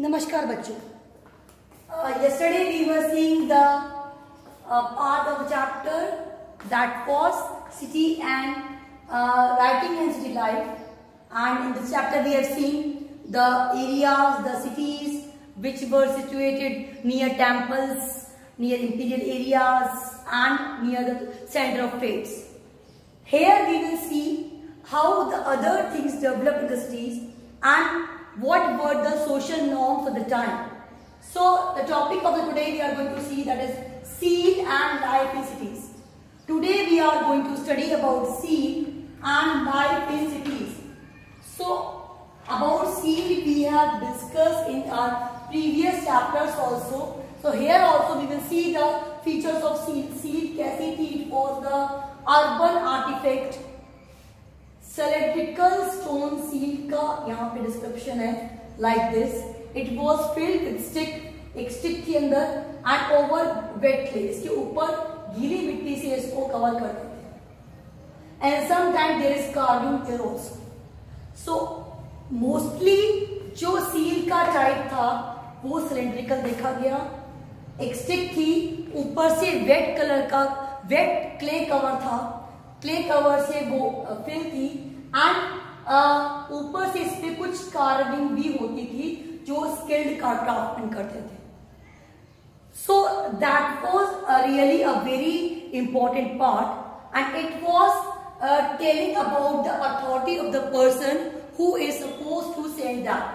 नमस्कार बच्चों. Yesterday we were seeing the part of the chapter that was city and writing and city life, and in this chapter we have seen the areas, the cities which were situated near temples, near imperial areas and near the center of trades. Here we will see how the other things developed in the cities and what were the social norms of the time. So the topic of the today we are going to see, that is scene and life in cities. Today we are going to study about scene and life in cities. So about scene we have discussed in our previous chapters also. So here also we will see the features of scene. Scene कैसी थी? It was the urban artifact. Cylindrical stone seal का यहाँ पे description है like this. It was filled with stick. एक stick के अंदर and over wet clay. इसके ऊपर गीली मिट्टी से इसको कवर कर देते हैं. And sometimes there is carving there also. So mostly जो सील का टाइप था वो सिलेंड्रिकल देखा गया. एक स्टिक थी, ऊपर से वेट कलर का वेट क्ले कवर था. क्ले कवर से वो फिल थी एंड ऊपर से इस पे कुछ कार्विंग भी होती थी जो स्किल्ड क्राफ्टमैन करते थे. So that was really a very important part and it was telling about the authority of the person who is supposed to send that.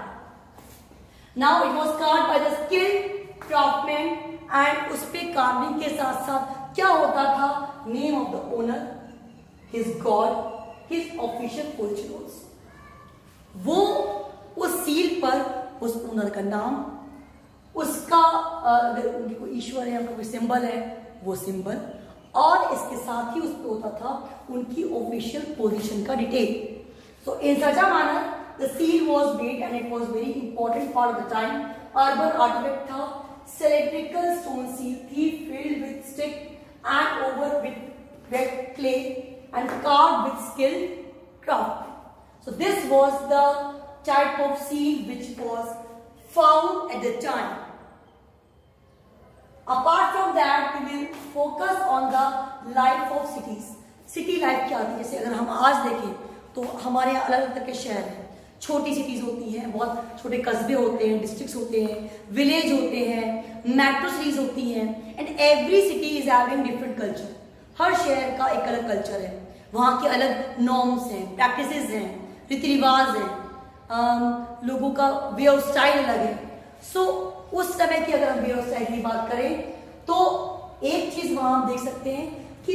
Now it was carved by the skilled craftsman and उस पे carving के साथ साथ क्या होता था? Name of the owner, his god, his official positions. वो उस सील पर उस ओनर का नाम, उसका अगर उनकी कोई ईश्वर है, उनका कोई सिंबल है वो सिंबल, और इसके साथ ही उस पर होता था उनकी ऑफिशियल पोजीशन का detail. So in such a manner the seal was made and it was very important part of the time. Urban artifact था. सिलेंड्रिकल स्टोन सील थी filled with stick and over with wet clay and carved with skilled craftsmen. So this was the type of seal which was found at the time. Apart from that, we will focus on the life of cities. City life क्या थी? जैसे अगर हम आज देखें तो हमारे यहाँ अलग अलग तरह के शहर हैं. छोटी सिटीज होती हैं, बहुत छोटे कस्बे होते हैं, डिस्ट्रिक्ट्स होते हैं, विलेज होते हैं, मेट्रो सिटीज होती हैं, and every city is having different culture. हर शहर का एक अलग कल्चर है, वहाँ के अलग नॉर्म्स हैं, प्रैक्टिसेस हैं, रीति रिवाज हैं, लोगों का वे ऑफ स्टाइल अलग है. सो उस समय की अगर हम वे ऑफ स्टाइल की बात करें तो एक चीज वहां हम देख सकते हैं कि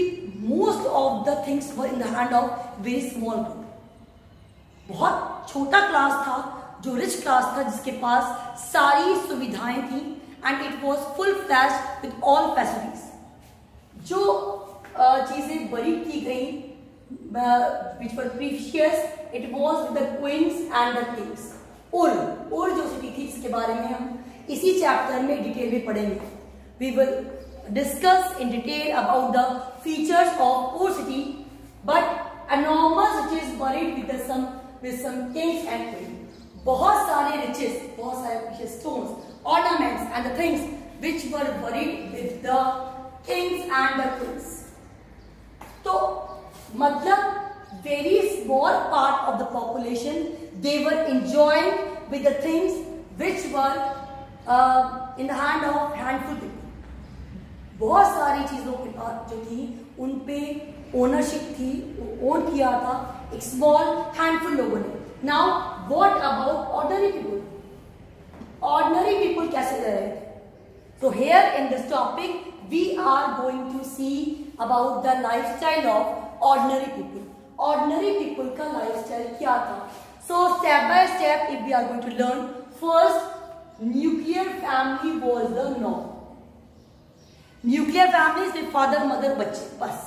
most of the things were in the hand of very small group. बहुत छोटा क्लास था जो रिच क्लास था, जिसके पास सारी सुविधाएं थी and it was full flashed with all facilities. जो चीजें बड़ी की गई which were precious, it was with the queens and the kings. उर जो सिटी थी इसके बारे में हम इसी चैप्टर में डिटेल में पढ़ेंगे. We will discuss in detail about the features of Ur city, but enormous riches buried with some kings and queens. बहुत सारे riches, बहुत सारे precious stones, ornaments and the things which were buried with the kings and the queens. तो मतलब very small part of the population they were enjoying with the things which were in the hand of handful people. बहुत सारी चीजों के पास जो थी उन पे ओनरशिप थी, ओन किया था एक स्मॉल हैंडफुल लोगों ने. Now what about ordinary people? Ordinary people कैसे रह रहे थे? So here in this topic we are going to see about the lifestyle of ordinary people. Ordinary people का lifestyle क्या था? So step by step if we are going to learn, first nuclear family was the norm. Nuclear family सिर्फ father mother बच्चे बस,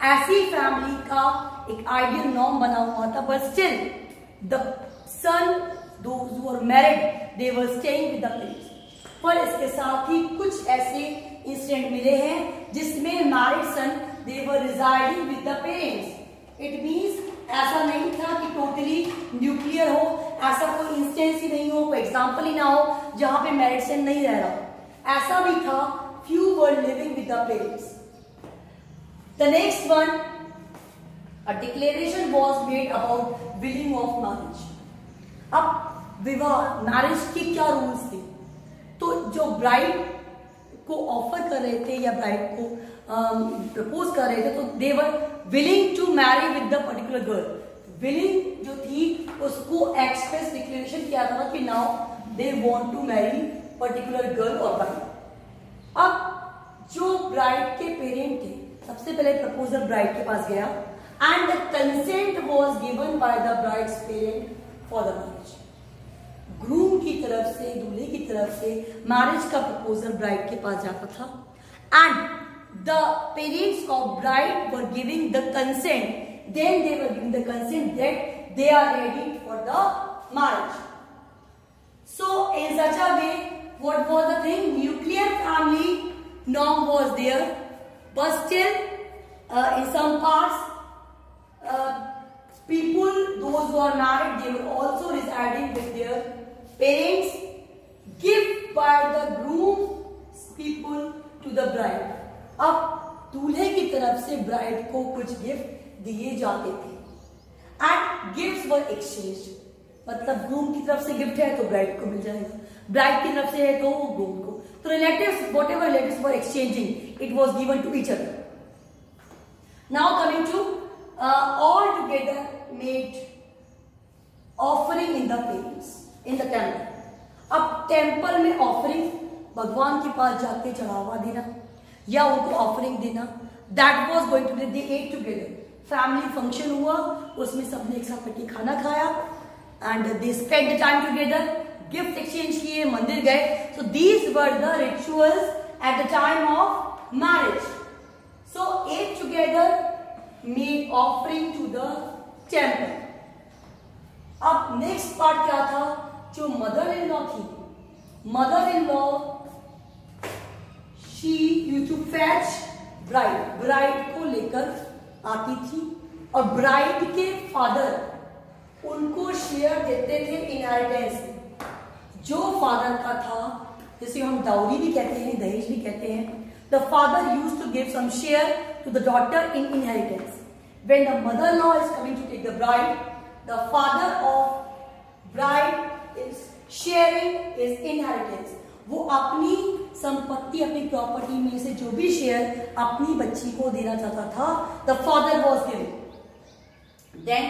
ऐसी family का एक ideal norm बना हुआ था. But still the son, those who were married, they were staying with the parents. पर इसके साथ ही कुछ ऐसे इंसिडेंट मिले हैं जिसमें married son they were residing with the parents. It means ऐसा नहीं था कि टोटली न्यूक्लियर हो ऐसा कोई इंस्टेंस ही नहीं हो, कोई एग्जाम्पल ही ना हो जहां पे मैरिड सन नहीं रह रहा। ऐसा भी था, few were living with the parents. The next one, a declaration was made about willing of marriage. अब विवाह, मैरिज के क्या रूल्स थे? तो जो ब्राइड को ऑफर कर रहे थे या ब्राइड को प्रपोज कर रहे थे, तो they were willing to marry with the particular girl. Willing जो थी उसको एक्सप्रेस डिक्लेरेशन किया था कि now they want to marry particular girl और ब्राइड। अब जो ब्राइड के पेरेंट थे, सबसे पहले प्रपोजल ब्राइड के पास गया and the consent was given by the brides parent for the marriage. Groom की तरफ से, दूल्हे की तरफ से मैरिज का प्रपोजल ब्राइड के पास जाता था and the parents of bride were giving the consent, then they were giving the consent that they are ready for the marriage. So in such a way, what was the thing? Nuclear family norm was there, but still in some parts people, those who are married, they were also residing with their parents, gift by the groom people to the bride. अब दूल्हे की तरफ से bride को कुछ gift दिए जाते थे एंड गिफ्ट्स वर एक्सचेंज, मतलब ग्रूम की तरफ से गिफ्ट है तो ब्राइड को मिल जाएगा, ब्राइड की तरफ से है तो वो ग्रूम को। तो relatives, whatever relatives were exchanging, it was given to each other. Now coming to all together made offering in the parents in the temple. अब टेम्पल में ऑफरिंग, भगवान के पास जाके चढ़ावा देना या उनको ऑफरिंग देना, that was going to be, they ate together. Family function हुआ, उसमें सबने एक साथ बैठ खाना खाया and they spend the time together, gift exchange किए, मंदिर गए। So these were the rituals at the time of marriage. So ate together made offering to the temple. अब नेक्स्ट पार्ट क्या था? जो मदर इन लॉ थी, mother in law she used to fetch bride, bride को लेकर आती थी और ब्राइड के फादर उनको शेयर देते थे इनहेरिटेंस में। जो फादर का था, जैसे हम डाउरी भी कहते हैं, दहेज भी कहते हैं, the father used to give some share to the daughter in inheritance. When the mother law is coming to take the bride, the father of bride is sharing his inheritance. वो अपनी संपत्ति, अपनी प्रॉपर्टी में से जो भी share अपनी बच्ची को देना चाहता था, the father was giving. Then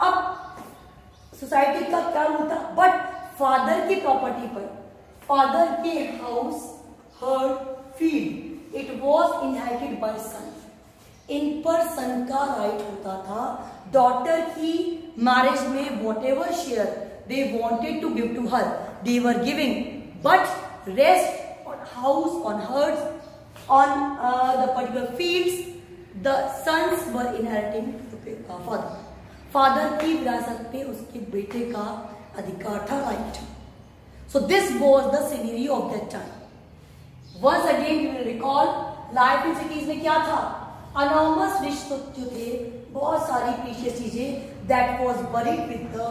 अब सोसाइटी का क्या रूल था? बट फादर की प्रॉपर्टी पर, फादर के house, herd, field, it was inherited by son. इन पर सन का राइट होता था। डॉटर की मैरिज में whatever share they wanted to give to her, they were giving, but rest on house, on herds, on the particular fields, the sons were inheriting the father. Father की विरासत पे उसके बेटे का अधिकार था, right? So this was the scenario of that time. Once again we will recall, life in cities में क्या था? Enormous rich जो थे, बहुत सारी precious चीजें, that was buried with the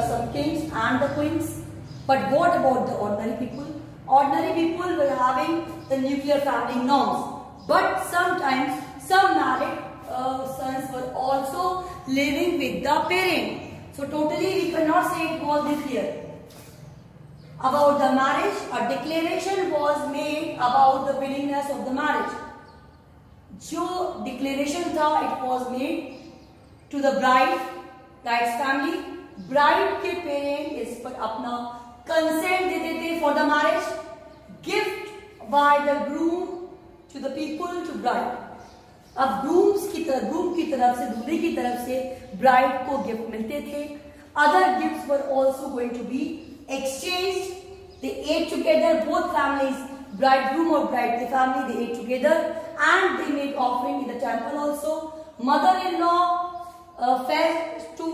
some kings and the queens. But what about the ordinary people? Ordinary people were having the nuclear family norms. But sometimes some married sons were also living with the parent. So totally we cannot say it was nuclear. About the marriage, a declaration was made about the willingness of the marriage. जो declaration था, it was made to the bride's family. Bride के parent इस पर अपना consent देते थे for the marriage, gift by the groom to the people to bride. अब groom की तरफ से, दूल्हे की तरफ से ब्राइड को गिफ्ट मिलते थे। Other gifts were also going to be exchanged. They ate together, both families, bride groom और ब्राइड की family, they ate together and they made offering in the temple also. Mother in law fetched to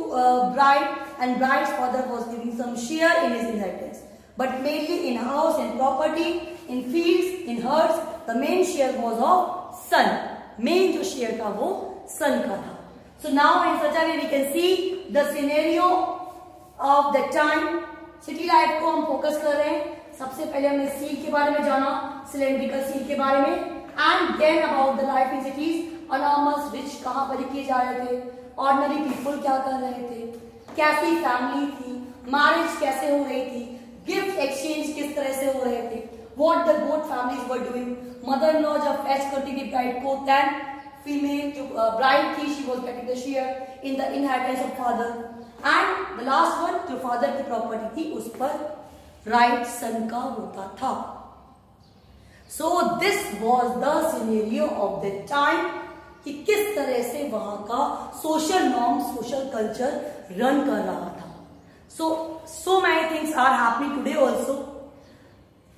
bride and bride's father was giving some share in his inheritance, but mainly in house and property, in fields, in herds, the main share was of son. Main जो share था वो son का था। So now in such a way we can see the scenario of the time. City life को हम focus कर रहे हैं। सबसे पहले हमने सील के बारे में जाना, सिलेंड्रिकल सील के बारे में, and then about the life in cities, enormous rich कहाँ पर किए जा रहे थे, ऑर्डिनरी पीपल क्या कर रहे थे, कैसी फैमिली थी, मैरिज कैसे हो रही थी, गिफ्ट एक्सचेंज किस तरह से हो रहे थे, what the both families were doing, mother in law जब फेच करती थी ब्राइड को, देन फीमेल जो ब्राइड थी she was getting the share in the inheritance of father, and the last one जो फादर की प्रॉपर्टी थी उस पर राइट सन का होता था। So this was the scenario of the time कि किस तरह से वहां का social norm, social culture run कर रहा था। So many things are happening today also.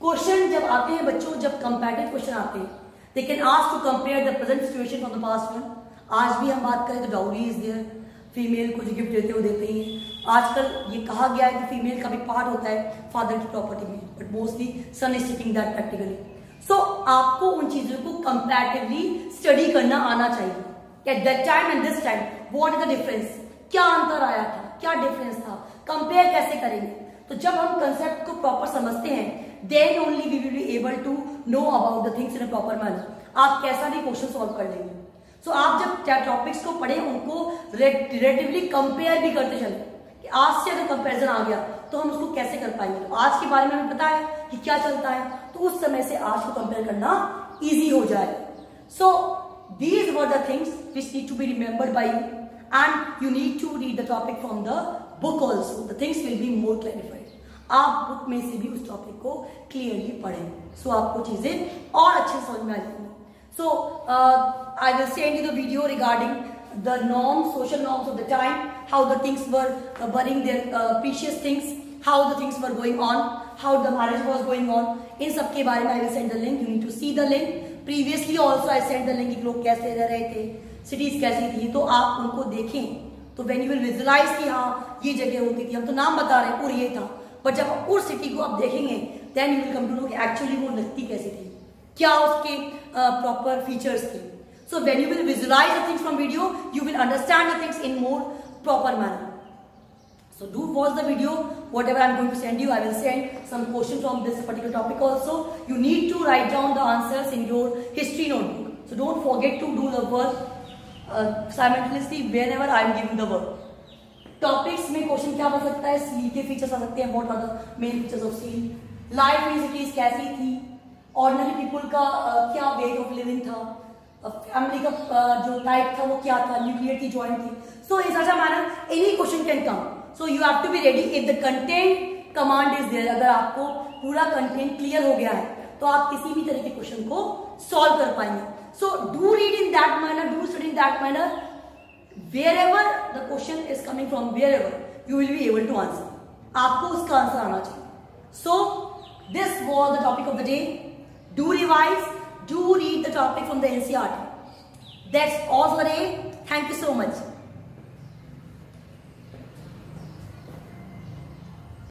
Question जब आते हैं बच्चों, जब कंपैरेटिव क्वेश्चन आते हैं, they can ask to compare the present situation from the past one. आज भी हम बात करें तो डाउरी इज देयर, फीमेल को जो गिफ्ट देते हैं वो देते ही हैं। आजकल ये कहा गया है कि फीमेल का भी पार्ट होता है फादर की प्रॉपर्टी में, but mostly son is taking that practically. So आपको उन चीजों को कंपैरेटिवली स्टडी करना आना चाहिए। At that time and this time what is the difference, क्या अंतर आया था, क्या डिफरेंस था, कंपेयर कैसे करेंगे। तो जब हम कंसेप्ट को प्रॉपर समझते हैं, then only we will be able to know about the things in a proper manner. आप कैसा भी क्वेश्चन सॉल्व कर लेंगे। सो आप जब टॉपिक्स को पढ़े उनको रिलेटिवली कंपेयर भी करते चले कि आज से अगर कंपैरिजन आ गया तो हम उसको कैसे कर पाएंगे। तो आज के बारे में हमें पता है कि क्या चलता है, तो उस समय से आज को कंपेयर करना इजी हो जाए। So these were the things which need to be remembered by you, and you need to read the topic from the book also. The things will be more clarified. आप book में से भी उस topic को clearly पढ़ें, सो आपको चीजें और अच्छे समझ में आ जाएंगी। So I will send you the video regarding the norms, social norms of the time, how the things were burning their precious things, how the things were going on, how the marriage was going on. इन सब के बारे में I will send the link. You need to see the link. Previously also I sent the link कि लोग कैसे रह रहे थे, cities कैसी थी, तो आप उनको देखें। तो when you will visualize कि हाँ ये जगह होती थी, हम तो नाम बता रहे हैं उर ये था, but जब उर सिटी को आप देखेंगे then you will come to know कि actually वो लगती कैसी थी, क्या उसके प्रॉपर फीचर्स थे। So when you will visualise the things from video you will understand the things in more proper manner. So do watch the video, whatever I am going to send you, I will send some question from this particular topic also. You need to write down the answers in your history notebook. So don't forget to do the work simultaneously whenever I am giving the work. Topics में question क्या बन सकता है, seal के features आ सकते हैं, what are the main features of seal, life in cities कैसी थी, ऑर्डिनरी पीपल का क्या वे ऑफ लिविंग था, फैमिली का जो टाइप था वो क्या था, न्यूक्लियर की जॉइंट थी। So in such a manner any question can come. So you have to be ready if the content command is there. अगर आपको पूरा कंटेंट क्लियर हो गया है तो आप किसी भी तरह के क्वेश्चन को सॉल्व कर पाएंगे। So do read in that manner, do study in that manner, wherever the question is coming from, wherever you will be able to answer. आपको उसका आंसर आना चाहिए। So this was the topic of the day. Do revise, do read the topic from the NCERT. That's all for the day. Thank you so much.